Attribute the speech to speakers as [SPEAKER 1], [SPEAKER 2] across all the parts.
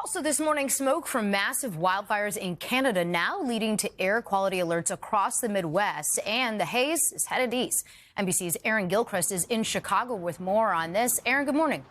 [SPEAKER 1] Also this morning, smoke from massive wildfires in Canada now leading to air quality alerts across the Midwest, and the haze is headed east. NBC's Gilchrist is in Chicago with more on this. Aaron, good morning.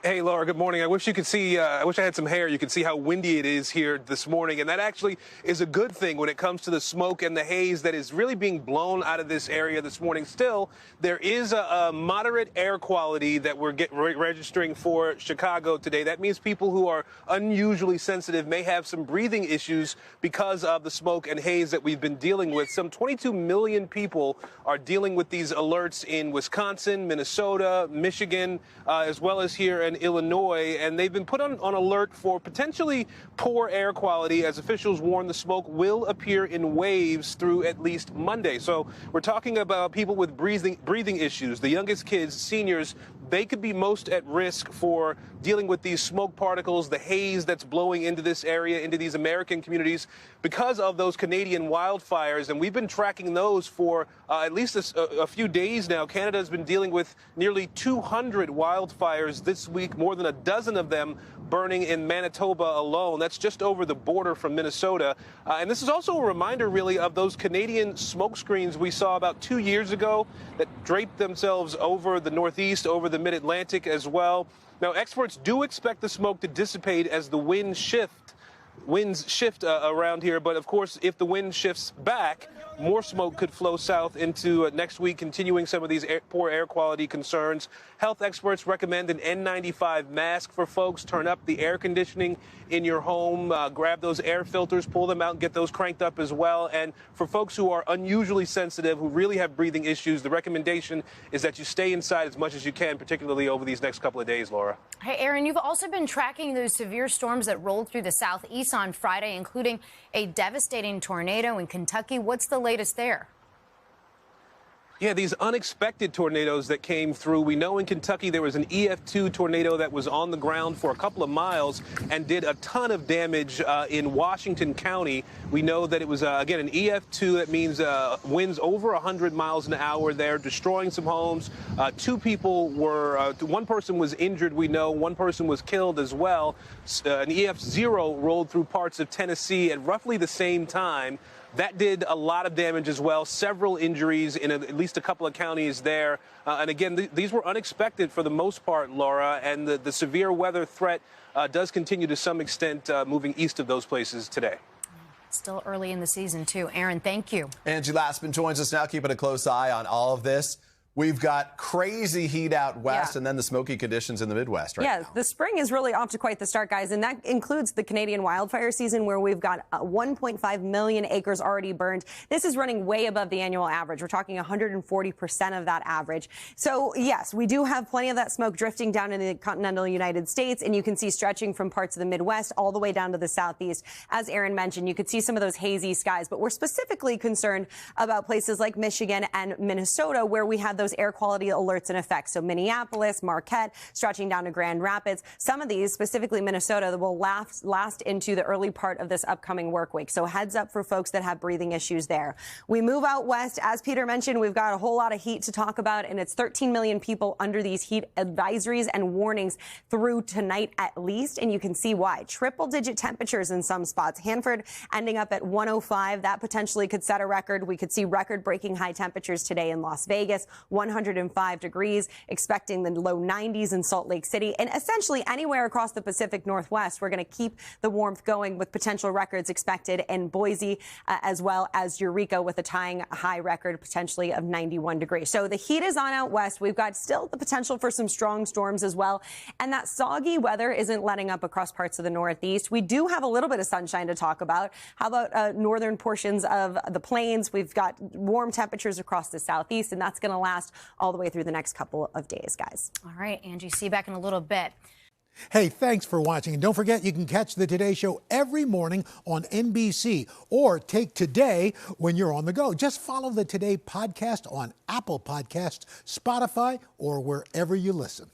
[SPEAKER 2] Hey, Laura, good morning. I wish you could see, I wish I had some hair. You could see how windy it is here this morning. And that actually is a good thing when it comes to the smoke and the haze that is really being blown out of this area this morning. Still, there is a moderate air quality that we're registering for Chicago today. That means people who are unusually sensitive may have some breathing issues because of the smoke and haze that we've been dealing with. Some 22 million people are dealing with these alerts in Wisconsin, Minnesota, Michigan, as well as here in Illinois, and they've been put on alert for potentially poor air quality as officials warn the smoke will appear in waves through at least Monday. So we're talking about people with breathing issues, the youngest kids, seniors. They could be most at risk for dealing with these smoke particles, the haze that's blowing into this area, into these American communities because of those Canadian wildfires. And we've been tracking those for at least a few days now. Canada has been dealing with nearly 200 wildfires this week, more than a dozen of them burning in Manitoba alone. That's just over the border from Minnesota. And this is also a reminder, really, of those Canadian smoke screens we saw about 2 years ago that draped themselves over the Northeast, over the Mid-Atlantic as well. Now, experts do expect the smoke to dissipate as the winds shift around here. But of course, if the wind shifts back, more smoke could flow south into next week, continuing some of these poor air quality concerns. Health experts recommend an N95 mask for folks. Turn up the air conditioning in your home. Grab those air filters, pull them out, and get those cranked up as well. And for folks who are unusually sensitive, who really have breathing issues, the recommendation is that you stay inside as much as you can, particularly over these next couple of days, Laura.
[SPEAKER 1] Hey, Aaron, you've also been tracking those severe storms that rolled through the southeast on Friday, including a devastating tornado in Kentucky. What's the latest there?
[SPEAKER 2] Yeah, these unexpected tornadoes that came through. We know in Kentucky there was an EF2 tornado that was on the ground for a couple of miles and did a ton of damage in Washington County. We know that it was, again, an EF2. That means winds over 100 miles an hour there, destroying some homes. Two people were, one person was injured, we know. One person was killed as well. An EF0 rolled through parts of Tennessee at roughly the same time. That did a lot of damage as well, several injuries in at least a couple of counties there. And again, these were unexpected for the most part, Laura, and the severe weather threat does continue to some extent moving east of those places today.
[SPEAKER 1] Still early in the season, too. Aaron, thank you.
[SPEAKER 3] Angie Lassman joins us now, keeping a close eye on all of this. We've got crazy heat out west and then the smoky conditions in the Midwest right now.
[SPEAKER 4] The spring is really off to quite the start, guys, and that includes the Canadian wildfire season where we've got 1.5 million acres already burned. This is running way above the annual average. We're talking 140% of that average. So, yes, we do have plenty of that smoke drifting down in the continental United States, and you can see stretching from parts of the Midwest all the way down to the southeast. As Aaron mentioned, you could see some of those hazy skies, but we're specifically concerned about places like Michigan and Minnesota where we have those air quality alerts in effect. So Minneapolis, Marquette, stretching down to Grand Rapids. Some of these, specifically Minnesota, will last into the early part of this upcoming work week. So heads up for folks that have breathing issues there. We move out west. As Peter mentioned, we've got a whole lot of heat to talk about, and it's 13 million people under these heat advisories and warnings through tonight at least. And you can see why. Triple-digit temperatures in some spots. Hanford ending up at 105. That potentially could set a record. We could see record-breaking high temperatures today in Las Vegas. 105 degrees, expecting the low 90s in Salt Lake City. And essentially anywhere across the Pacific Northwest, we're going to keep the warmth going with potential records expected in Boise as well as Eureka with a tying high record potentially of 91 degrees. So the heat is on out west. We've got still the potential for some strong storms as well. And that soggy weather isn't letting up across parts of the Northeast. We do have a little bit of sunshine to talk about. How about northern portions of the plains? We've got warm temperatures across the Southeast, and that's going to last all the way through the next couple of days, guys.
[SPEAKER 1] All right, Angie, see you back in a little bit.
[SPEAKER 5] Hey, thanks for watching. And don't forget, you can catch the Today Show every morning on NBC or take Today when you're on the go. Just follow the Today podcast on Apple Podcasts, Spotify, or wherever you listen.